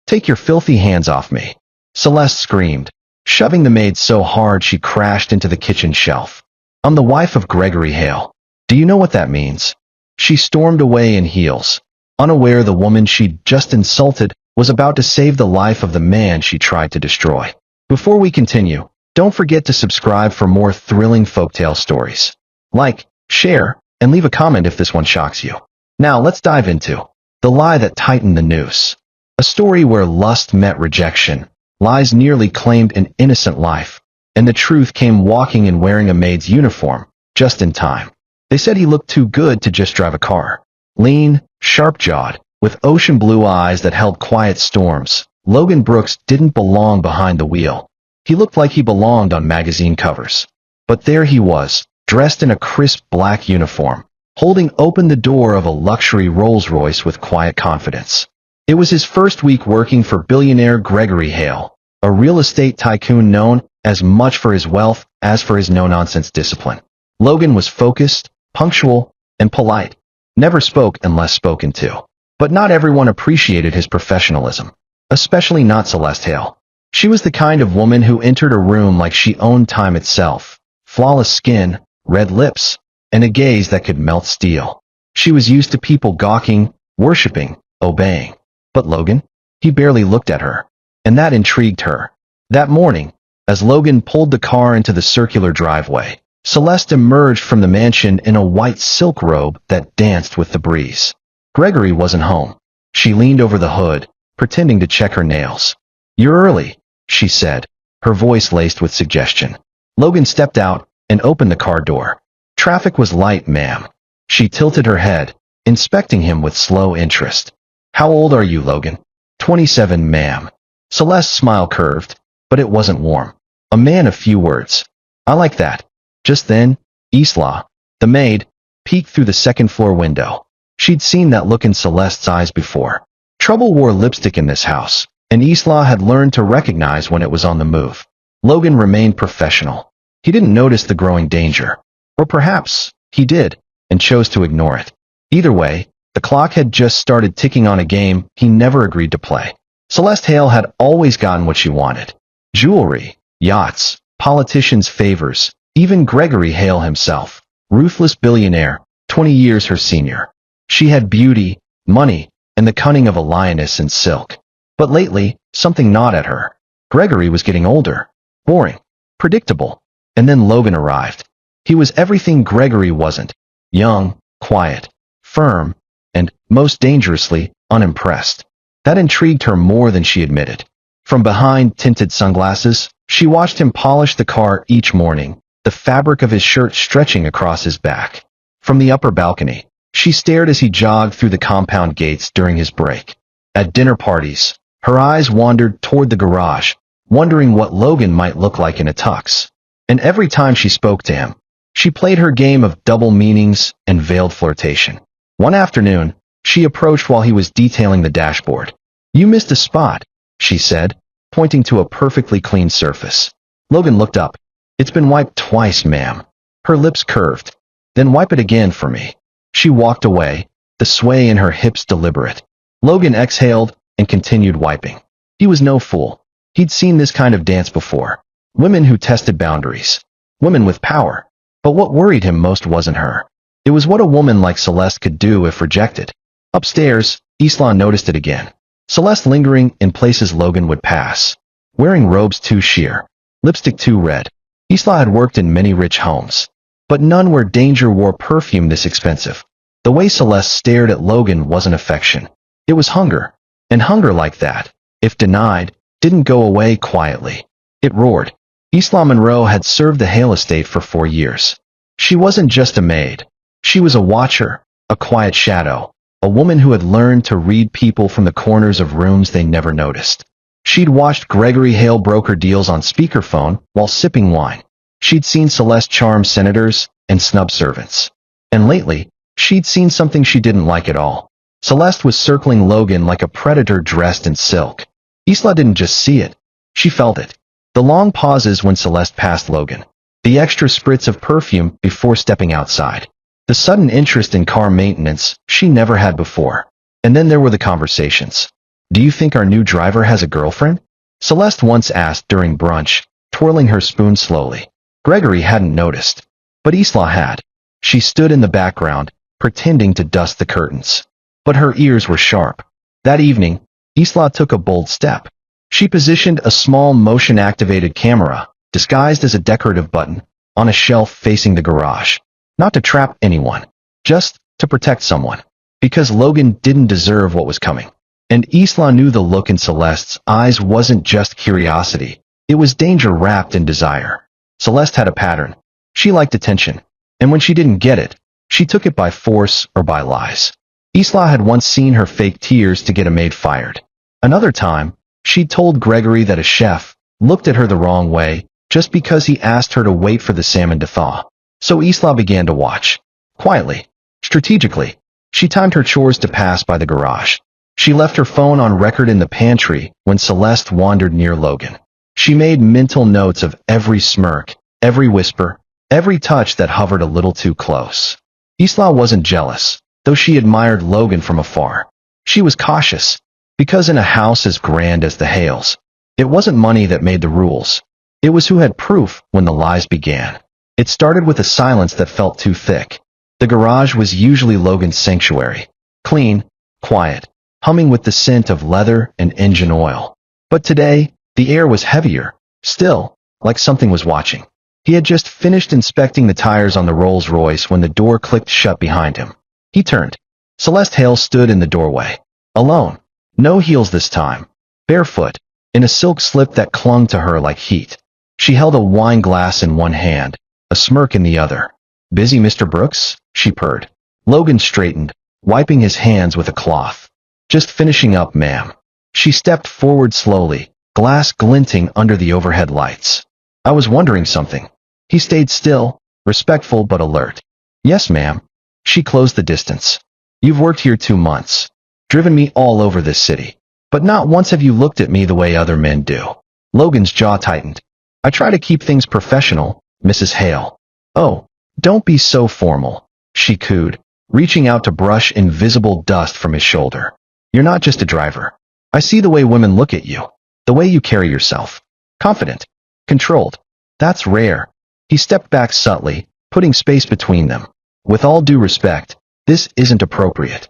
Take your filthy hands off me. Celeste screamed, shoving the maid so hard she crashed into the kitchen shelf. I'm the wife of Gregory Hale. Do you know what that means? She stormed away in heels, unaware the woman she'd just insulted was about to save the life of the man she tried to destroy. Before we continue, don't forget to subscribe for more thrilling folktale stories. Like, share, and leave a comment if this one shocks you. Now let's dive into The Lie That Tightened the Noose. A story where lust met rejection, lies nearly claimed an innocent life, and the truth came walking in wearing a maid's uniform, just in time. They said he looked too good to just drive a car. Lean, sharp-jawed, with ocean blue eyes that held quiet storms, Logan Brooks didn't belong behind the wheel. He looked like he belonged on magazine covers. But there he was, dressed in a crisp black uniform, holding open the door of a luxury Rolls-Royce with quiet confidence. It was his first week working for billionaire Gregory Hale, a real estate tycoon known as much for his wealth as for his no-nonsense discipline. Logan was focused, punctual, and polite, never spoke unless spoken to. But not everyone appreciated his professionalism, especially not Celeste Hale. She was the kind of woman who entered a room like she owned time itself, flawless skin, red lips, and a gaze that could melt steel. She was used to people gawking, worshipping, obeying. But Logan? He barely looked at her, and that intrigued her. That morning, as Logan pulled the car into the circular driveway, Celeste emerged from the mansion in a white silk robe that danced with the breeze. Gregory wasn't home. She leaned over the hood, pretending to check her nails. You're early, she said, her voice laced with suggestion. Logan stepped out and opened the car door. Traffic was light, ma'am. She tilted her head, inspecting him with slow interest. How old are you, Logan? 27, ma'am. Celeste's smile curved, but it wasn't warm. A man of few words. I like that. Just then, Isla, the maid, peeked through the second-floor window. She'd seen that look in Celeste's eyes before. Trouble wore lipstick in this house, and Isla had learned to recognize when it was on the move. Logan remained professional. He didn't notice the growing danger. Or perhaps he did, and chose to ignore it. Either way, the clock had just started ticking on a game he never agreed to play. Celeste Hale had always gotten what she wanted. Jewelry, yachts, politicians' favors, even Gregory Hale himself. Ruthless billionaire, 20 years her senior. She had beauty, money, and the cunning of a lioness in silk. But lately, something gnawed at her. Gregory was getting older. Boring. Predictable. And then Logan arrived. He was everything Gregory wasn't. Young, quiet, firm, and, most dangerously, unimpressed. That intrigued her more than she admitted. From behind tinted sunglasses, she watched him polish the car each morning, the fabric of his shirt stretching across his back. From the upper balcony, she stared as he jogged through the compound gates during his break. At dinner parties, her eyes wandered toward the garage, wondering what Logan might look like in a tux. And every time she spoke to him, she played her game of double meanings and veiled flirtation. One afternoon, she approached while he was detailing the dashboard. You missed a spot, she said, pointing to a perfectly clean surface. Logan looked up. It's been wiped twice, ma'am. Her lips curved. Then wipe it again for me. She walked away, the sway in her hips deliberate. Logan exhaled and continued wiping. He was no fool. He'd seen this kind of dance before. Women who tested boundaries. Women with power. But what worried him most wasn't her. It was what a woman like Celeste could do if rejected. Upstairs, Isla noticed it again. Celeste lingering in places Logan would pass. Wearing robes too sheer. Lipstick too red. Isla had worked in many rich homes. But none where danger wore perfume this expensive. The way Celeste stared at Logan wasn't affection. It was hunger. And hunger like that, if denied, didn't go away quietly. It roared. Isla Monroe had served the Hale estate for 4 years. She wasn't just a maid. She was a watcher, a quiet shadow, a woman who had learned to read people from the corners of rooms they never noticed. She'd watched Gregory Hale broker deals on speakerphone while sipping wine. She'd seen Celeste charm senators and snub servants. And lately, she'd seen something she didn't like at all. Celeste was circling Logan like a predator dressed in silk. Isla didn't just see it. She felt it. The long pauses when Celeste passed Logan. The extra spritz of perfume before stepping outside. The sudden interest in car maintenance she never had before. And then there were the conversations. "Do you think our new driver has a girlfriend?" Celeste once asked during brunch, twirling her spoon slowly. Gregory hadn't noticed, but Isla had. She stood in the background, pretending to dust the curtains. But her ears were sharp. That evening, Isla took a bold step. She positioned a small motion-activated camera, disguised as a decorative button, on a shelf facing the garage. Not to trap anyone, just to protect someone. Because Logan didn't deserve what was coming. And Isla knew the look in Celeste's eyes wasn't just curiosity. It was danger wrapped in desire. Celeste had a pattern. She liked attention. And when she didn't get it, she took it by force or by lies. Isla had once seen her fake tears to get a maid fired. Another time, she'd told Gregory that a chef looked at her the wrong way just because he asked her to wait for the salmon to thaw. So Isla began to watch. Quietly. Strategically. She timed her chores to pass by the garage. She left her phone on record in the pantry when Celeste wandered near Logan. She made mental notes of every smirk, every whisper, every touch that hovered a little too close. Isla wasn't jealous, though she admired Logan from afar. She was cautious, because in a house as grand as the Hales, it wasn't money that made the rules. It was who had proof when the lies began. It started with a silence that felt too thick. The garage was usually Logan's sanctuary. Clean, quiet, humming with the scent of leather and engine oil. But today, the air was heavier, still, like something was watching. He had just finished inspecting the tires on the Rolls-Royce when the door clicked shut behind him. He turned. Celeste Hale stood in the doorway. Alone. No heels this time. Barefoot, in a silk slip that clung to her like heat. She held a wine glass in one hand, a smirk in the other. "Busy, Mr. Brooks?" she purred. Logan straightened, wiping his hands with a cloth. "Just finishing up, ma'am." She stepped forward slowly, glass glinting under the overhead lights. "I was wondering something." He stayed still, respectful but alert. "Yes, ma'am." She closed the distance. "You've worked here 2 months. Driven me all over this city. But not once have you looked at me the way other men do." Logan's jaw tightened. "I try to keep things professional, Mrs. Hale." "Oh, don't be so formal," she cooed, reaching out to brush invisible dust from his shoulder. "You're not just a driver. I see the way women look at you. The way you carry yourself. Confident. Controlled. That's rare." He stepped back subtly, putting space between them. "With all due respect, this isn't appropriate."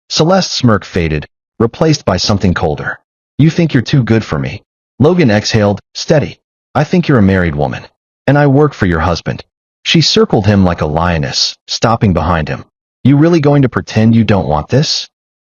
Celeste's smirk faded, replaced by something colder. "You think you're too good for me?" Logan exhaled, steady. "I think you're a married woman. And I work for your husband." She circled him like a lioness, stopping behind him. "You really going to pretend you don't want this?"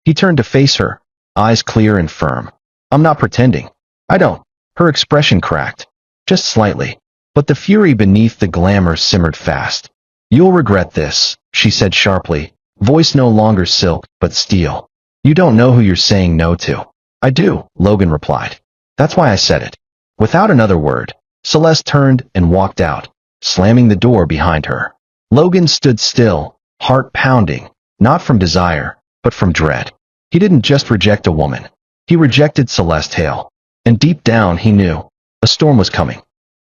He turned to face her, eyes clear and firm. "I'm not pretending. I don't." Her expression cracked. Just slightly. But the fury beneath the glamour simmered fast. "You'll regret this," she said sharply, voice no longer silk, but steel. "You don't know who you're saying no to." "I do," Logan replied. "That's why I said it." Without another word, Celeste turned and walked out, slamming the door behind her. Logan stood still, heart pounding, not from desire, but from dread. He didn't just reject a woman. He rejected Celeste Hale. And deep down he knew a storm was coming.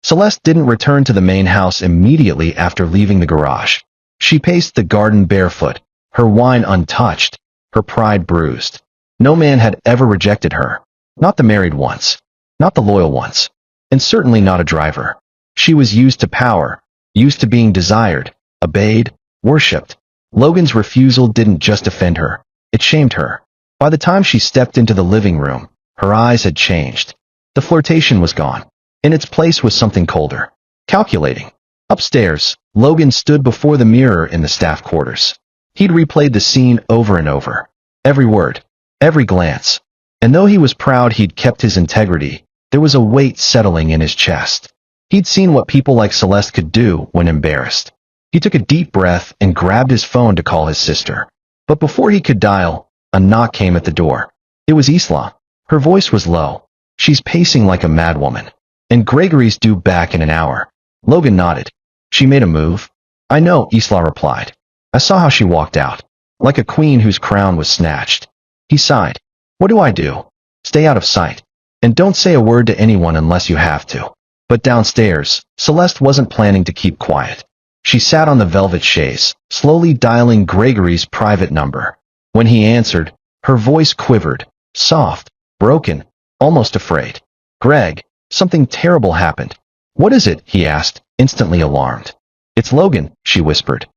Celeste didn't return to the main house immediately after leaving the garage. She paced the garden barefoot, her wine untouched, her pride bruised. No man had ever rejected her. Not the married ones. Not the loyal ones. And certainly not a driver. She was used to power, used to being desired, obeyed, worshipped. Logan's refusal didn't just offend her. It shamed her. By the time she stepped into the living room, her eyes had changed. The flirtation was gone. In its place was something colder. Calculating. Upstairs, Logan stood before the mirror in the staff quarters. He'd replayed the scene over and over. Every word. Every glance. And though he was proud he'd kept his integrity, there was a weight settling in his chest. He'd seen what people like Celeste could do when embarrassed. He took a deep breath and grabbed his phone to call his sister. But before he could dial, a knock came at the door. It was Isla. Her voice was low. "She's pacing like a madwoman. And Gregory's due back in an hour." Logan nodded. "She made a move?" "I know," Isla replied. "I saw how she walked out. Like a queen whose crown was snatched." He sighed. "What do I do?" "Stay out of sight. And don't say a word to anyone unless you have to." But downstairs, Celeste wasn't planning to keep quiet. She sat on the velvet chaise, slowly dialing Gregory's private number. When he answered, her voice quivered, soft, broken, almost afraid. Greg, something terrible happened. What is it? He asked, instantly alarmed. It's Logan, she whispered.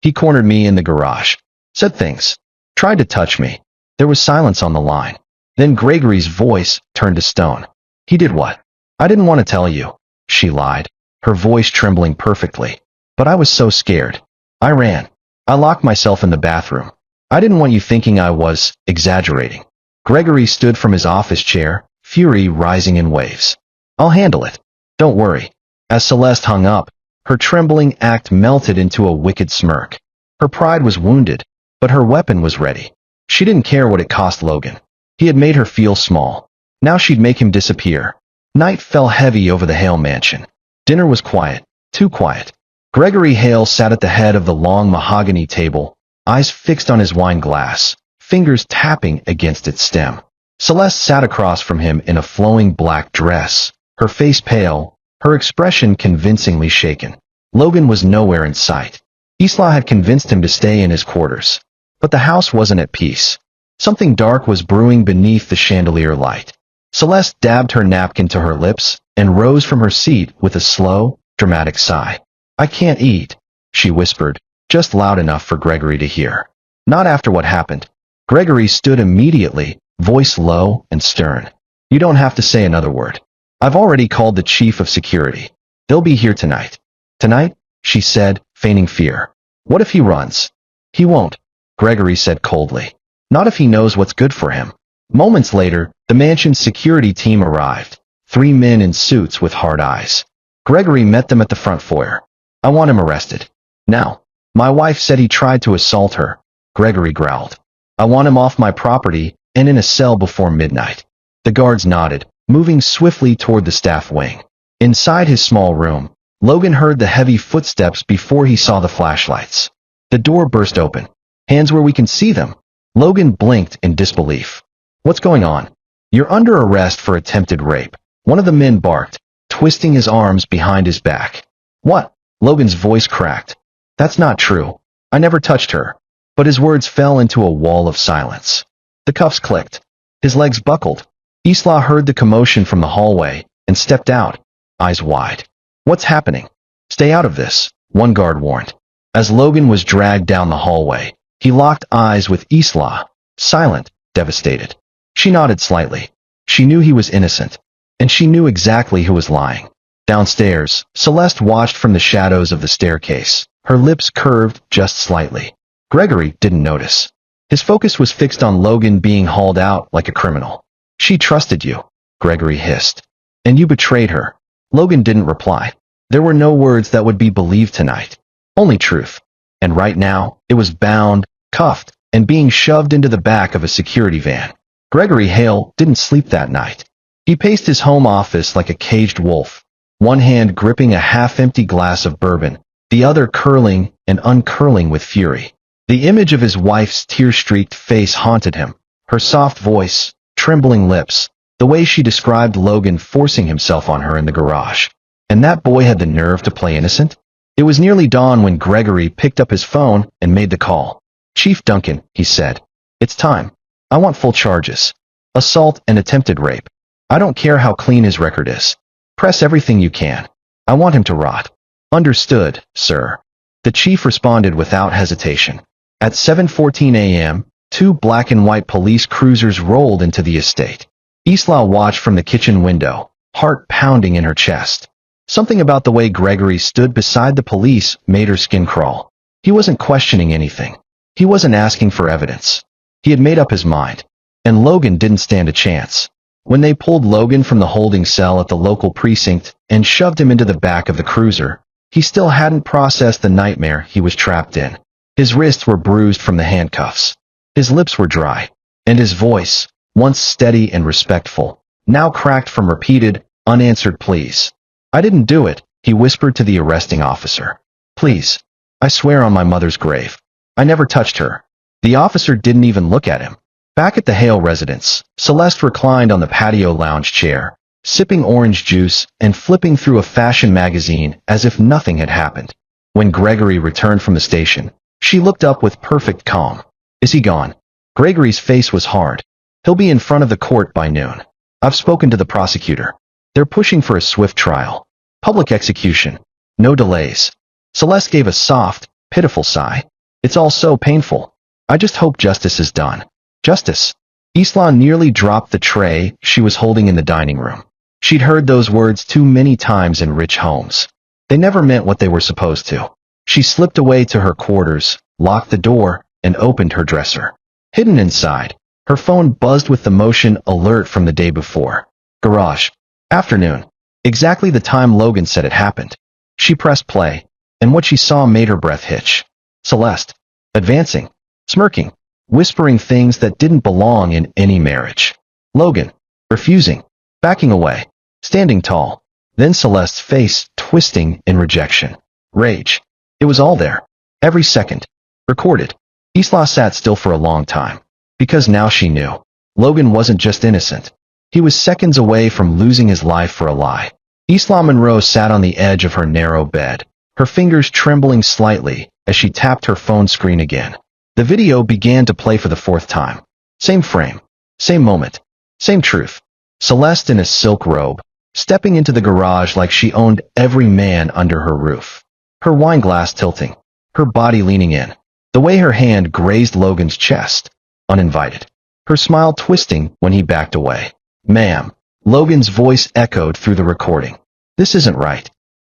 He cornered me in the garage. Said things. Tried to touch me. There was silence on the line. Then Gregory's voice turned to stone. He did what? I didn't want to tell you, she lied, her voice trembling perfectly. But I was so scared. I ran. I locked myself in the bathroom. I didn't want you thinking I was exaggerating. Gregory stood from his office chair, fury rising in waves. I'll handle it. Don't worry. As Celeste hung up, her trembling act melted into a wicked smirk. Her pride was wounded, but her weapon was ready. She didn't care what it cost Logan. He had made her feel small. Now she'd make him disappear. Night fell heavy over the Hale mansion. Dinner was quiet, too quiet. Gregory Hale sat at the head of the long mahogany table, eyes fixed on his wine glass, fingers tapping against its stem. Celeste sat across from him in a flowing black dress, her face pale, her expression convincingly shaken. Logan was nowhere in sight. Isla had convinced him to stay in his quarters. But the house wasn't at peace. Something dark was brewing beneath the chandelier light. Celeste dabbed her napkin to her lips and rose from her seat with a slow, dramatic sigh. I can't eat, she whispered, just loud enough for Gregory to hear. Not after what happened. Gregory stood immediately, voice low and stern. You don't have to say another word. I've already called the chief of security. They'll be here tonight. Tonight? She said, feigning fear. What if he runs? He won't, Gregory said coldly. Not if he knows what's good for him. Moments later, the mansion's security team arrived. 3 men in suits with hard eyes. Gregory met them at the front foyer. I want him arrested. Now. My wife said he tried to assault her, Gregory growled. I want him off my property and in a cell before midnight. The guards nodded, moving swiftly toward the staff wing. Inside his small room, Logan heard the heavy footsteps before he saw the flashlights. The door burst open. Hands where we can see them. Logan blinked in disbelief. What's going on? You're under arrest for attempted rape. One of the men barked, twisting his arms behind his back. What? Logan's voice cracked. That's not true. I never touched her. But his words fell into a wall of silence. The cuffs clicked. His legs buckled. Isla heard the commotion from the hallway and stepped out, eyes wide. What's happening? Stay out of this, one guard warned. As Logan was dragged down the hallway, he locked eyes with Isla, silent, devastated. She nodded slightly. She knew he was innocent, and she knew exactly who was lying. Downstairs, Celeste watched from the shadows of the staircase, her lips curved just slightly. Gregory didn't notice. His focus was fixed on Logan being hauled out like a criminal. She trusted you, Gregory hissed. And you betrayed her. Logan didn't reply. There were no words that would be believed tonight. Only truth. And right now, it was bound, cuffed, and being shoved into the back of a security van. Gregory Hale didn't sleep that night. He paced his home office like a caged wolf, one hand gripping a half-empty glass of bourbon, the other curling and uncurling with fury. The image of his wife's tear-streaked face haunted him, her soft voice, trembling lips, the way she described Logan forcing himself on her in the garage. And that boy had the nerve to play innocent? It was nearly dawn when Gregory picked up his phone and made the call. Chief Duncan, he said. It's time. I want full charges. Assault and attempted rape. I don't care how clean his record is. Press everything you can. I want him to rot. Understood, sir. The chief responded without hesitation. At 7:14 a.m., 2 black and white police cruisers rolled into the estate. Isla watched from the kitchen window, heart pounding in her chest. Something about the way Gregory stood beside the police made her skin crawl. He wasn't questioning anything. He wasn't asking for evidence. He had made up his mind. And Logan didn't stand a chance. When they pulled Logan from the holding cell at the local precinct and shoved him into the back of the cruiser, he still hadn't processed the nightmare he was trapped in. His wrists were bruised from the handcuffs. His lips were dry. And his voice, once steady and respectful, now cracked from repeated, unanswered pleas. I didn't do it, he whispered to the arresting officer. Please. I swear on my mother's grave. I never touched her. The officer didn't even look at him. Back at the Hale residence, Celeste reclined on the patio lounge chair, sipping orange juice and flipping through a fashion magazine as if nothing had happened. When Gregory returned from the station, she looked up with perfect calm. Is he gone? Gregory's face was hard. He'll be in front of the court by noon. I've spoken to the prosecutor. They're pushing for a swift trial. Public execution. No delays. Celeste gave a soft, pitiful sigh. It's all so painful. I just hope justice is done. Justice. Isla nearly dropped the tray she was holding in the dining room. She'd heard those words too many times in rich homes. They never meant what they were supposed to. She slipped away to her quarters, locked the door, and opened her dresser. Hidden inside, her phone buzzed with the motion alert from the day before. Garage. Afternoon. Exactly the time Logan said it happened. She pressed play, and what she saw made her breath hitch. Celeste. Advancing. Smirking. Whispering things that didn't belong in any marriage. Logan. Refusing. Backing away. Standing tall. Then Celeste's face twisting in rejection. Rage. It was all there. Every second. Recorded. Isla sat still for a long time. Because now she knew. Logan wasn't just innocent. He was seconds away from losing his life for a lie. Isla Monroe sat on the edge of her narrow bed, her fingers trembling slightly as she tapped her phone screen again. The video began to play for the fourth time. Same frame. Same moment. Same truth. Celeste in a silk robe, stepping into the garage like she owned every man under her roof. Her wine glass tilting. Her body leaning in. The way her hand grazed Logan's chest. Uninvited. Her smile twisting when he backed away. Ma'am. Logan's voice echoed through the recording. This isn't right.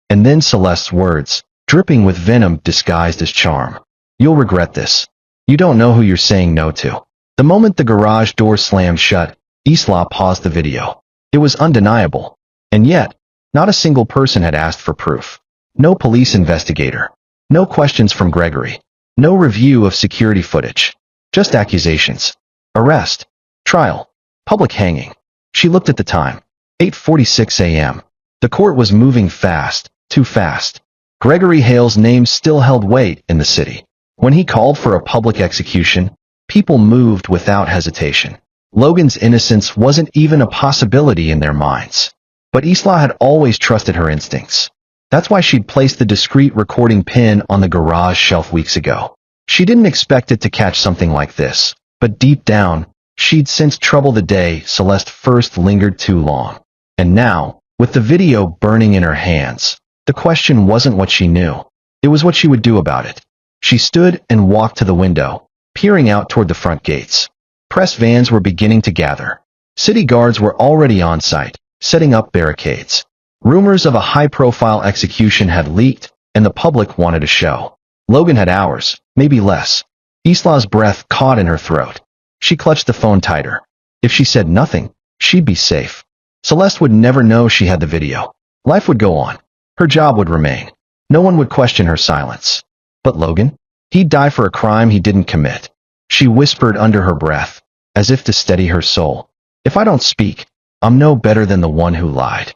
And then Celeste's words, dripping with venom disguised as charm. You'll regret this. You don't know who you're saying no to. The moment the garage door slammed shut, Isla paused the video. It was undeniable. And yet, not a single person had asked for proof. No police investigator. No questions from Gregory. No review of security footage. Just accusations. Arrest. Trial. Public hanging. She looked at the time. 8:46 a.m. The court was moving fast, too fast. Gregory Hale's name still held weight in the city. When he called for a public execution, people moved without hesitation. Logan's innocence wasn't even a possibility in their minds. But Isla had always trusted her instincts. That's why she'd placed the discreet recording pin on the garage shelf weeks ago. She didn't expect it to catch something like this, but deep down, she'd sensed trouble the day Celeste first lingered too long. And now, with the video burning in her hands, the question wasn't what she knew. It was what she would do about it. She stood and walked to the window, peering out toward the front gates. Press vans were beginning to gather. City guards were already on site, setting up barricades. Rumors of a high-profile execution had leaked, and the public wanted a show. Logan had hours, maybe less. Isla's breath caught in her throat. She clutched the phone tighter. If she said nothing, she'd be safe. Celeste would never know she had the video. Life would go on. Her job would remain. No one would question her silence. But Logan? He'd die for a crime he didn't commit. She whispered under her breath, as if to steady her soul. If I don't speak, I'm no better than the one who lied.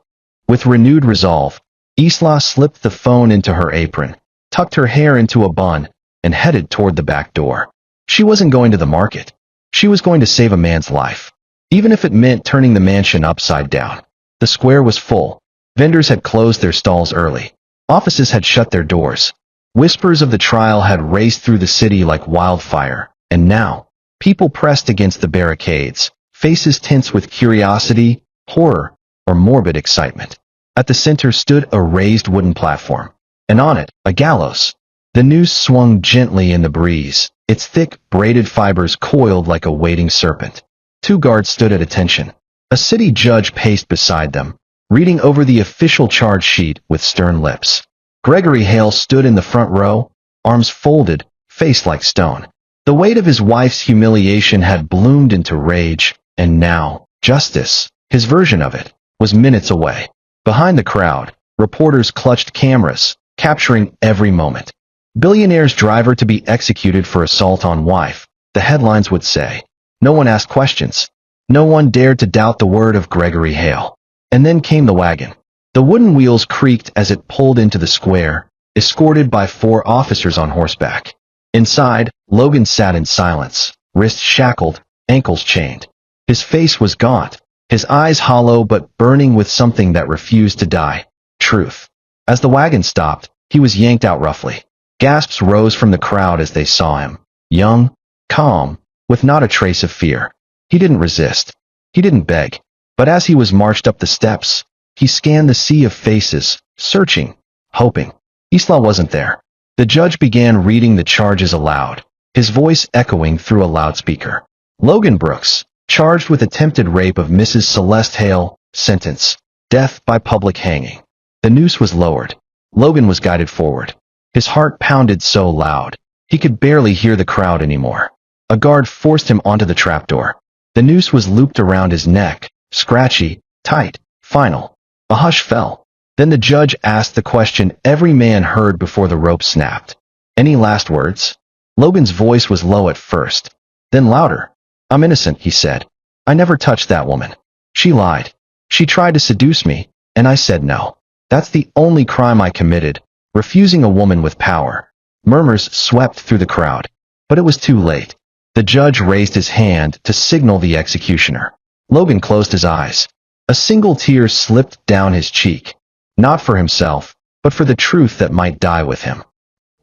With renewed resolve, Isla slipped the phone into her apron, tucked her hair into a bun, and headed toward the back door. She wasn't going to the market. She was going to save a man's life, even if it meant turning the mansion upside down. The square was full. Vendors had closed their stalls early. Offices had shut their doors. Whispers of the trial had raced through the city like wildfire, and now, people pressed against the barricades, faces tense with curiosity, horror, or morbid excitement. At the center stood a raised wooden platform, and on it, a gallows. The noose swung gently in the breeze, its thick, braided fibers coiled like a waiting serpent. Two guards stood at attention. A city judge paced beside them, reading over the official charge sheet with stern lips. Gregory Hale stood in the front row, arms folded, face like stone. The weight of his wife's humiliation had bloomed into rage, and now, justice, his version of it, was minutes away. Behind the crowd, reporters clutched cameras, capturing every moment. Billionaire's driver to be executed for assault on wife, the headlines would say. No one asked questions. No one dared to doubt the word of Gregory Hale. And then came the wagon. The wooden wheels creaked as it pulled into the square, escorted by 4 officers on horseback. Inside, Logan sat in silence, wrists shackled, ankles chained. His face was gaunt, his eyes hollow but burning with something that refused to die. Truth. As the wagon stopped, he was yanked out roughly. Gasps rose from the crowd as they saw him. Young, calm, with not a trace of fear. He didn't resist. He didn't beg. But as he was marched up the steps, he scanned the sea of faces, searching, hoping. Isla wasn't there. The judge began reading the charges aloud, his voice echoing through a loudspeaker. Logan Brooks, charged with attempted rape of Mrs. Celeste Hale, sentence, death by public hanging. The noose was lowered. Logan was guided forward. His heart pounded so loud, he could barely hear the crowd anymore. A guard forced him onto the trapdoor. The noose was looped around his neck, scratchy, tight, final. A hush fell. Then the judge asked the question every man heard before the rope snapped. Any last words? Logan's voice was low at first, then louder. I'm innocent, he said. I never touched that woman. She lied. She tried to seduce me, and I said no. That's the only crime I committed, refusing a woman with power. Murmurs swept through the crowd. But it was too late. The judge raised his hand to signal the executioner. Logan closed his eyes. A single tear slipped down his cheek. Not for himself, but for the truth that might die with him.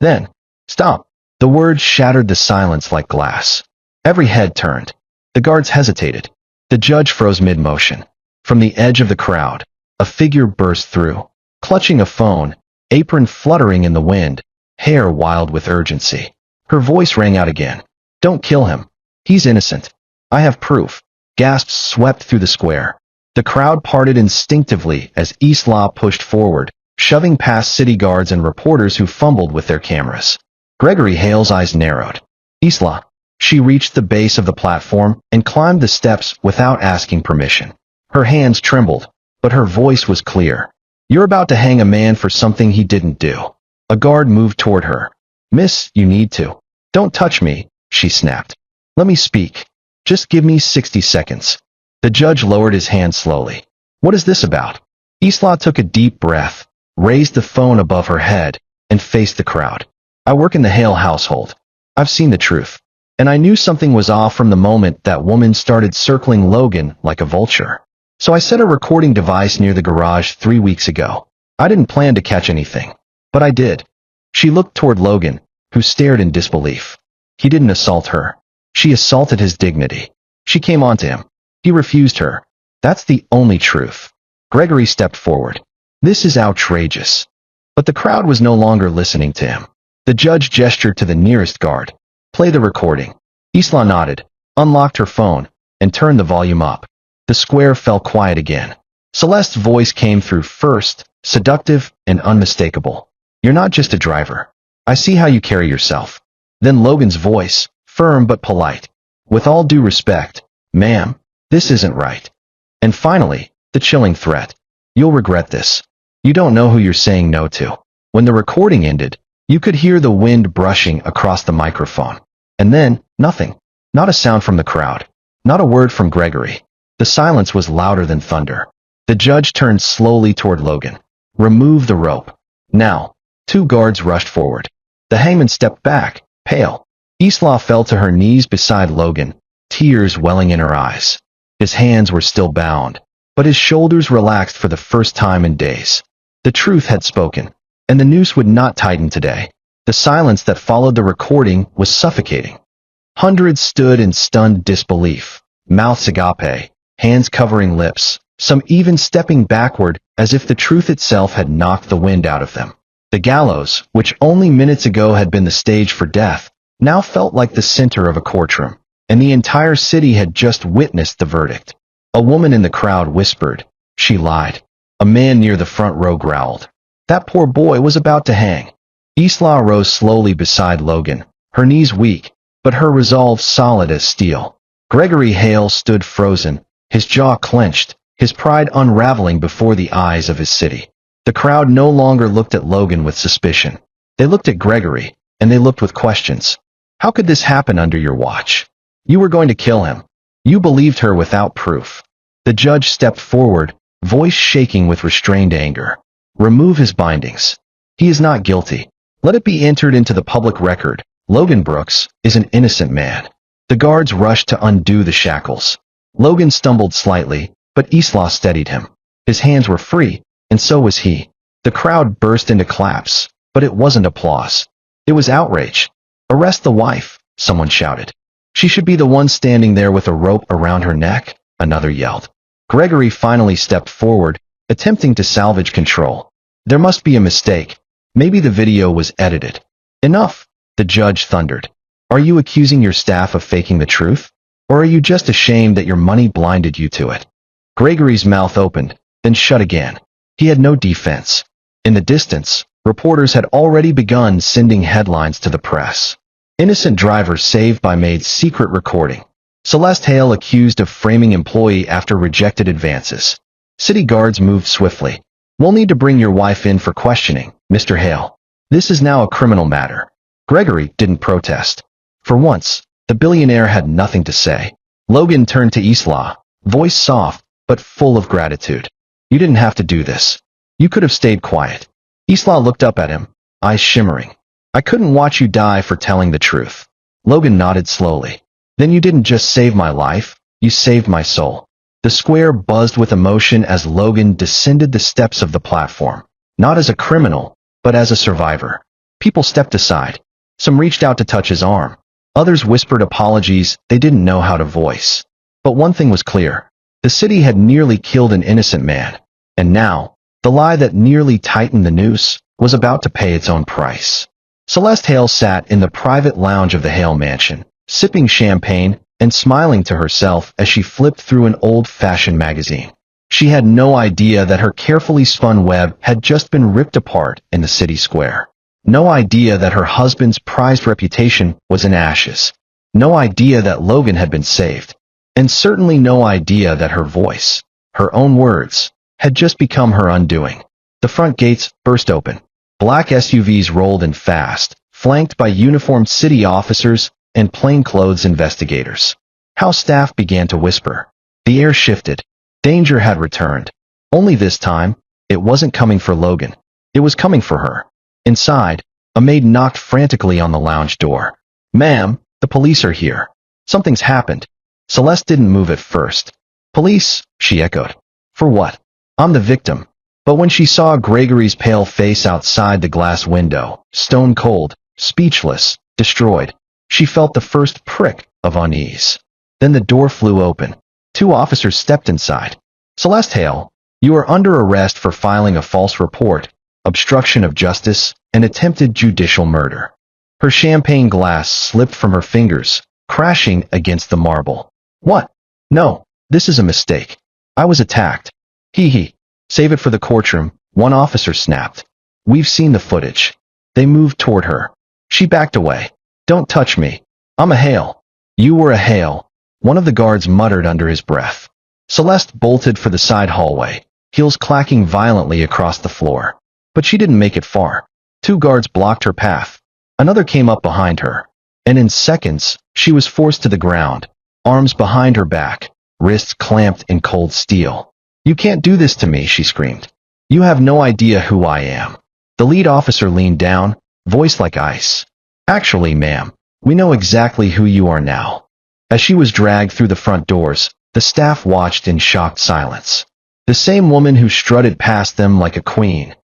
Then, stop. The words shattered the silence like glass. Every head turned. The guards hesitated. The judge froze mid-motion. From the edge of the crowd, a figure burst through, clutching a phone, apron fluttering in the wind, hair wild with urgency. Her voice rang out again. Don't kill him. He's innocent. I have proof. Gasps swept through the square. The crowd parted instinctively as Isla pushed forward, shoving past city guards and reporters who fumbled with their cameras. Gregory Hale's eyes narrowed. Isla. She reached the base of the platform and climbed the steps without asking permission. Her hands trembled, but her voice was clear. You're about to hang a man for something he didn't do. A guard moved toward her. Miss, you need to. Don't touch me, she snapped. Let me speak. Just give me 60 seconds. The judge lowered his hand slowly. What is this about? Isla took a deep breath, raised the phone above her head, and faced the crowd. I work in the Hale household. I've seen the truth. And I knew something was off from the moment that woman started circling Logan like a vulture. So I set a recording device near the garage 3 weeks ago. I didn't plan to catch anything. But I did. She looked toward Logan, who stared in disbelief. He didn't assault her. She assaulted his dignity. She came onto him. He refused her. That's the only truth. Gregory stepped forward. This is outrageous. But the crowd was no longer listening to him. The judge gestured to the nearest guard. Play the recording. Isla nodded, unlocked her phone, and turned the volume up. The square fell quiet again. Celeste's voice came through first, seductive and unmistakable. You're not just a driver. I see how you carry yourself. Then Logan's voice, firm but polite. With all due respect, ma'am, this isn't right. And finally, the chilling threat. You'll regret this. You don't know who you're saying no to. When the recording ended, you could hear the wind brushing across the microphone. And then, nothing. Not a sound from the crowd. Not a word from Gregory. The silence was louder than thunder. The judge turned slowly toward Logan. Remove the rope. Now. 2 guards rushed forward. The hangman stepped back, pale. Isla fell to her knees beside Logan, tears welling in her eyes. His hands were still bound, but his shoulders relaxed for the first time in days. The truth had spoken, and the noose would not tighten today. The silence that followed the recording was suffocating. Hundreds stood in stunned disbelief, mouths agape, hands covering lips, some even stepping backward as if the truth itself had knocked the wind out of them. The gallows, which only minutes ago had been the stage for death, now felt like the center of a courtroom, and the entire city had just witnessed the verdict. A woman in the crowd whispered, "She lied." A man near the front row growled, "That poor boy was about to hang." Isla rose slowly beside Logan, her knees weak, but her resolve solid as steel. Gregory Hale stood frozen, his jaw clenched, his pride unraveling before the eyes of his city. The crowd no longer looked at Logan with suspicion. They looked at Gregory, and they looked with questions. How could this happen under your watch? You were going to kill him. You believed her without proof. The judge stepped forward, voice shaking with restrained anger. Remove his bindings. He is not guilty. Let it be entered into the public record. Logan Brooks is an innocent man. The guards rushed to undo the shackles. Logan stumbled slightly, but Isla steadied him. His hands were free, and so was he. The crowd burst into claps, but it wasn't applause. It was outrage. "Arrest the wife," someone shouted. She should be the one standing there with a rope around her neck, another yelled. Gregory finally stepped forward, attempting to salvage control. There must be a mistake. Maybe the video was edited. Enough, the judge thundered. Are you accusing your staff of faking the truth? Or are you just ashamed that your money blinded you to it? Gregory's mouth opened, then shut again. He had no defense. In the distance, reporters had already begun sending headlines to the press. Innocent driver saved by Maid's secret recording. Celeste Hale accused of framing employee after rejected advances. City guards moved swiftly. We'll need to bring your wife in for questioning, Mr. Hale. This is now a criminal matter. Gregory didn't protest. For once, the billionaire had nothing to say. Logan turned to Isla, voice soft, but full of gratitude. You didn't have to do this. You could have stayed quiet. Isla looked up at him, eyes shimmering. I couldn't watch you die for telling the truth. Logan nodded slowly. Then you didn't just save my life, you saved my soul. The square buzzed with emotion as Logan descended the steps of the platform. Not as a criminal, but as a survivor. People stepped aside. Some reached out to touch his arm. Others whispered apologies they didn't know how to voice. But one thing was clear. The city had nearly killed an innocent man. And now, the lie that nearly tightened the noose was about to pay its own price. Celeste Hale sat in the private lounge of the Hale mansion, sipping champagne and smiling to herself as she flipped through an old-fashioned magazine. She had no idea that her carefully spun web had just been ripped apart in the city square. No idea that her husband's prized reputation was in ashes. No idea that Logan had been saved. And certainly no idea that her voice, her own words, had just become her undoing. The front gates burst open. Black SUVs rolled in fast, flanked by uniformed city officers and plainclothes investigators. House staff began to whisper. The air shifted. Danger had returned. Only this time, it wasn't coming for Logan. It was coming for her. Inside, a maid knocked frantically on the lounge door. Ma'am, the police are here. Something's happened. Celeste didn't move at first. Police, she echoed. For what? I'm the victim. But when she saw Gregory's pale face outside the glass window, stone cold, speechless, destroyed, she felt the first prick of unease. Then the door flew open. 2 officers stepped inside. Celeste Hale, you are under arrest for filing a false report, obstruction of justice, and attempted judicial murder. Her champagne glass slipped from her fingers, crashing against the marble. What? No, this is a mistake. I was attacked. Hee. Save it for the courtroom, one officer snapped. We've seen the footage. They moved toward her. She backed away. Don't touch me. I'm a Hale. You were a Hale, one of the guards muttered under his breath. Celeste bolted for the side hallway, heels clacking violently across the floor. But she didn't make it far. 2 guards blocked her path. Another came up behind her. And in seconds, she was forced to the ground, arms behind her back, wrists clamped in cold steel. You can't do this to me, she screamed. You have no idea who I am. The lead officer leaned down, voice like ice. Actually, ma'am, we know exactly who you are now. As she was dragged through the front doors, the staff watched in shocked silence. The same woman who strutted past them like a queen,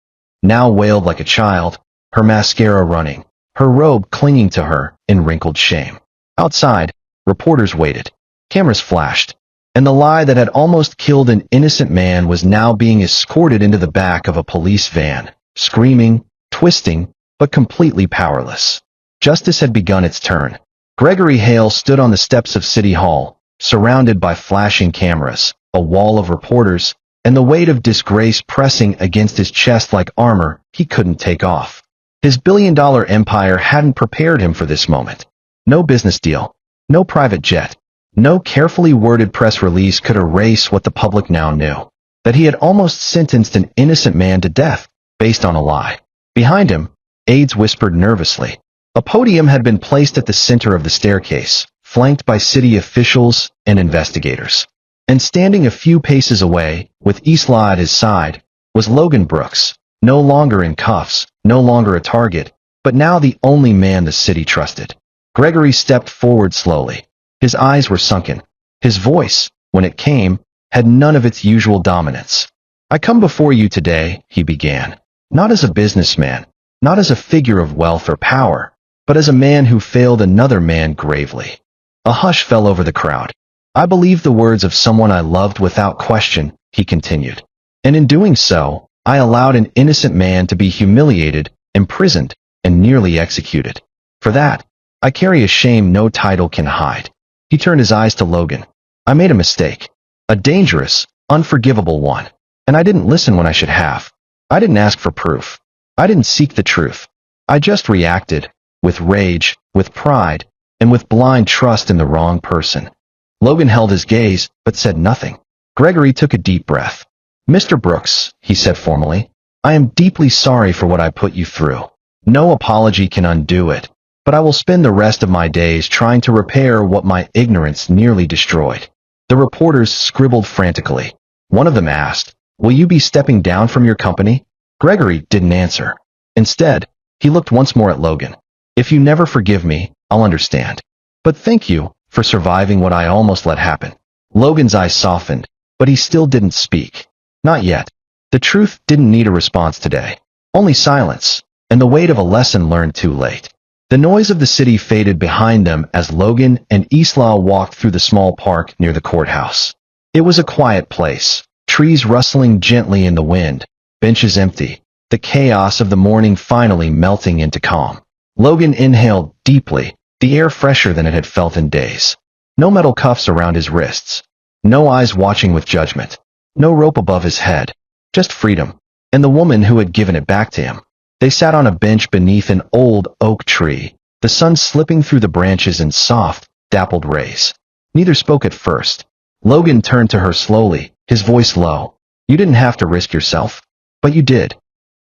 now wailed like a child, her mascara running, her robe clinging to her in wrinkled shame. Outside, reporters waited. Cameras flashed. And the lie that had almost killed an innocent man was now being escorted into the back of a police van, screaming, twisting, but completely powerless. Justice had begun its turn. Gregory Hale stood on the steps of City Hall, surrounded by flashing cameras, a wall of reporters, and the weight of disgrace pressing against his chest like armor he couldn't take off. His billion-dollar empire hadn't prepared him for this moment. No business deal, no private jet, no carefully worded press release could erase what the public now knew, that he had almost sentenced an innocent man to death based on a lie. Behind him, aides whispered nervously. A podium had been placed at the center of the staircase, flanked by city officials and investigators. And standing a few paces away, with Isla at his side, was Logan Brooks, no longer in cuffs, no longer a target, but now the only man the city trusted. Gregory stepped forward slowly. His eyes were sunken. His voice, when it came, had none of its usual dominance. I come before you today, he began, not as a businessman, not as a figure of wealth or power, but as a man who failed another man gravely. A hush fell over the crowd. I believed the words of someone I loved without question, he continued. And in doing so, I allowed an innocent man to be humiliated, imprisoned, and nearly executed. For that, I carry a shame no title can hide. He turned his eyes to Logan. I made a mistake. A dangerous, unforgivable one. And I didn't listen when I should have. I didn't ask for proof. I didn't seek the truth. I just reacted, with rage, with pride, and with blind trust in the wrong person. Logan held his gaze, but said nothing. Gregory took a deep breath. Mr. Brooks, he said formally, I am deeply sorry for what I put you through. No apology can undo it, but I will spend the rest of my days trying to repair what my ignorance nearly destroyed. The reporters scribbled frantically. One of them asked, will you be stepping down from your company? Gregory didn't answer. Instead, he looked once more at Logan. If you never forgive me, I'll understand. But thank you for surviving what I almost let happen. Logan's eyes softened, but he still didn't speak. Not yet. The truth didn't need a response today. Only silence, and the weight of a lesson learned too late. The noise of the city faded behind them as Logan and Isla walked through the small park near the courthouse. It was a quiet place, trees rustling gently in the wind, benches empty, the chaos of the morning finally melting into calm. Logan inhaled deeply, the air fresher than it had felt in days. No metal cuffs around his wrists. No eyes watching with judgment. No rope above his head. Just freedom. And the woman who had given it back to him. They sat on a bench beneath an old oak tree, the sun slipping through the branches in soft, dappled rays. Neither spoke at first. Logan turned to her slowly, his voice low. You didn't have to risk yourself. But you did.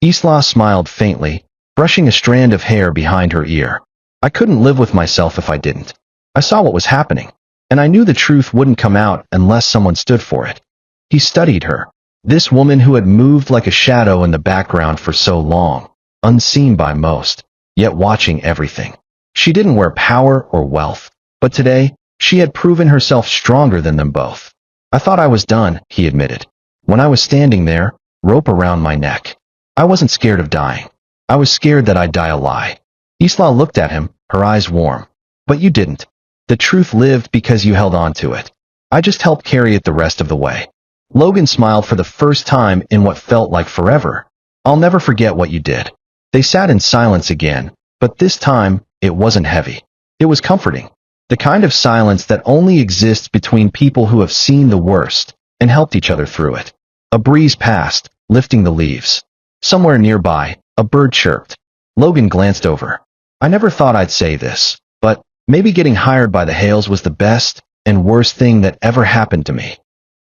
Isla smiled faintly, brushing a strand of hair behind her ear. I couldn't live with myself if I didn't. I saw what was happening, and I knew the truth wouldn't come out unless someone stood for it. He studied her, this woman who had moved like a shadow in the background for so long, unseen by most, yet watching everything. She didn't wear power or wealth, but today, she had proven herself stronger than them both. I thought I was done, he admitted. When I was standing there, rope around my neck. I wasn't scared of dying. I was scared that I'd die a lie. Isla looked at him, her eyes warm. But you didn't. The truth lived because you held on to it. I just helped carry it the rest of the way. Logan smiled for the first time in what felt like forever. I'll never forget what you did. They sat in silence again, but this time, it wasn't heavy. It was comforting. The kind of silence that only exists between people who have seen the worst and helped each other through it. A breeze passed, lifting the leaves. Somewhere nearby, a bird chirped. Logan glanced over. I never thought I'd say this, but maybe getting hired by the Hales was the best and worst thing that ever happened to me.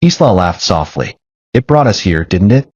Isla laughed softly. It brought us here, didn't it?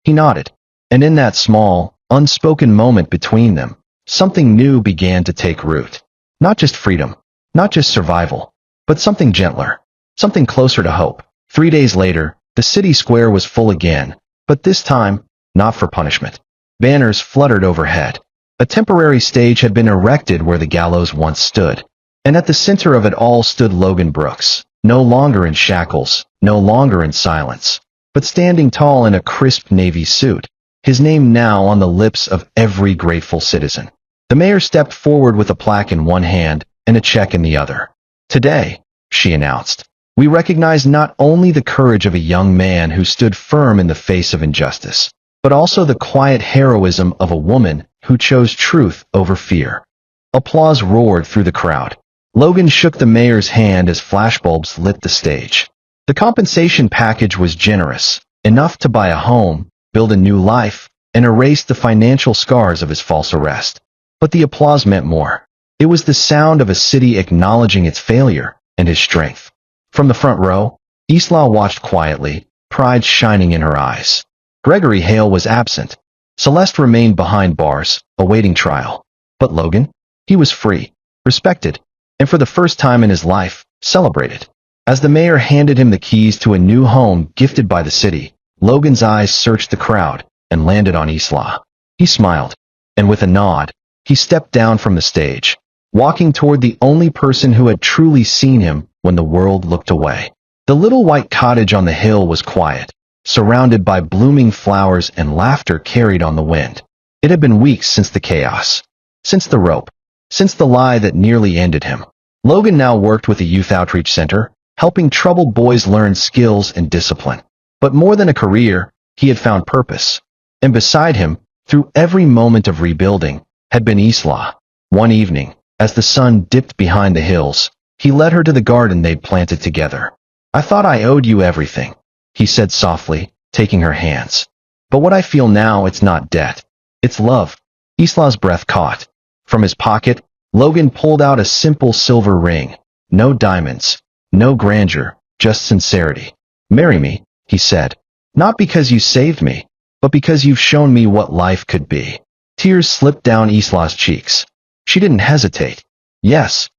He nodded. And in that small, unspoken moment between them, something new began to take root. Not just freedom, not just survival, but something gentler, something closer to hope. 3 days later, the city square was full again, but this time, not for punishment. Banners fluttered overhead. A temporary stage had been erected where the gallows once stood. And at the center of it all stood Logan Brooks, no longer in shackles, no longer in silence, but standing tall in a crisp navy suit, his name now on the lips of every grateful citizen. The mayor stepped forward with a plaque in one hand and a check in the other. Today, she announced, we recognize not only the courage of a young man who stood firm in the face of injustice, but also the quiet heroism of a woman who chose truth over fear. Applause roared through the crowd. Logan shook the mayor's hand as flashbulbs lit the stage. The compensation package was generous, enough to buy a home, build a new life, and erase the financial scars of his false arrest. But the applause meant more. It was the sound of a city acknowledging its failure and his strength. From the front row, Isla watched quietly, pride shining in her eyes. Gregory Hale was absent. Celeste remained behind bars, awaiting trial. But Logan? He was free, respected, and for the first time in his life, celebrated. As the mayor handed him the keys to a new home gifted by the city, Logan's eyes searched the crowd and landed on Isla. He smiled, and with a nod, he stepped down from the stage, walking toward the only person who had truly seen him when the world looked away. The little white cottage on the hill was quiet, surrounded by blooming flowers and laughter carried on the wind. It had been weeks since the chaos, since the rope, since the lie that nearly ended him. Logan now worked with a youth outreach center, helping troubled boys learn skills and discipline. But more than a career, he had found purpose. And beside him, through every moment of rebuilding, had been Isla. One evening, as the sun dipped behind the hills, he led her to the garden they'd planted together. "I thought I owed you everything," he said softly, taking her hands. "But what I feel now, it's not debt. It's love." Isla's breath caught. From his pocket, Logan pulled out a simple silver ring. No diamonds, no grandeur, just sincerity. "Marry me," he said. "Not because you saved me, but because you've shown me what life could be." Tears slipped down Isla's cheeks. She didn't hesitate. Yes.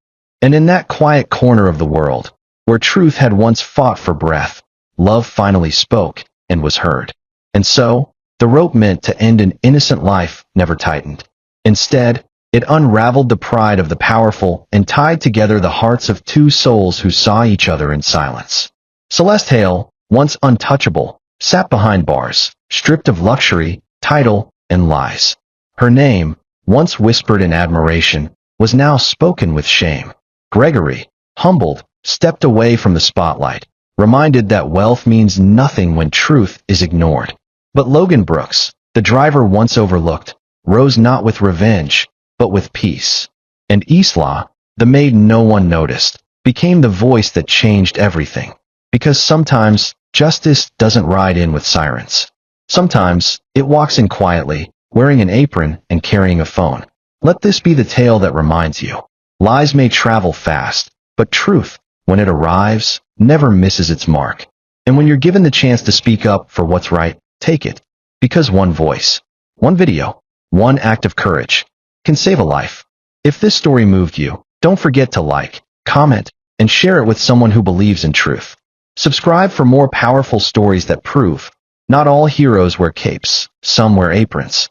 And in that quiet corner of the world, where truth had once fought for breath, love finally spoke and was heard. And so, the rope meant to end an innocent life never tightened. Instead, it unraveled the pride of the powerful and tied together the hearts of two souls who saw each other in silence. Celeste Hale, once untouchable, sat behind bars, stripped of luxury, title, and lies. Her name, once whispered in admiration, was now spoken with shame. Gregory, humbled, stepped away from the spotlight, reminded that wealth means nothing when truth is ignored. But Logan Brooks, the driver once overlooked, rose not with revenge, but with peace. And Isla, the maid no one noticed, became the voice that changed everything. Because sometimes, justice doesn't ride in with sirens. Sometimes, it walks in quietly, wearing an apron and carrying a phone. Let this be the tale that reminds you. Lies may travel fast, but truth, when it arrives, never misses its mark. And when you're given the chance to speak up for what's right, take it. Because one voice, one video, one act of courage can save a life. If this story moved you, don't forget to like, comment, and share it with someone who believes in truth. Subscribe for more powerful stories that prove not all heroes wear capes, some wear aprons.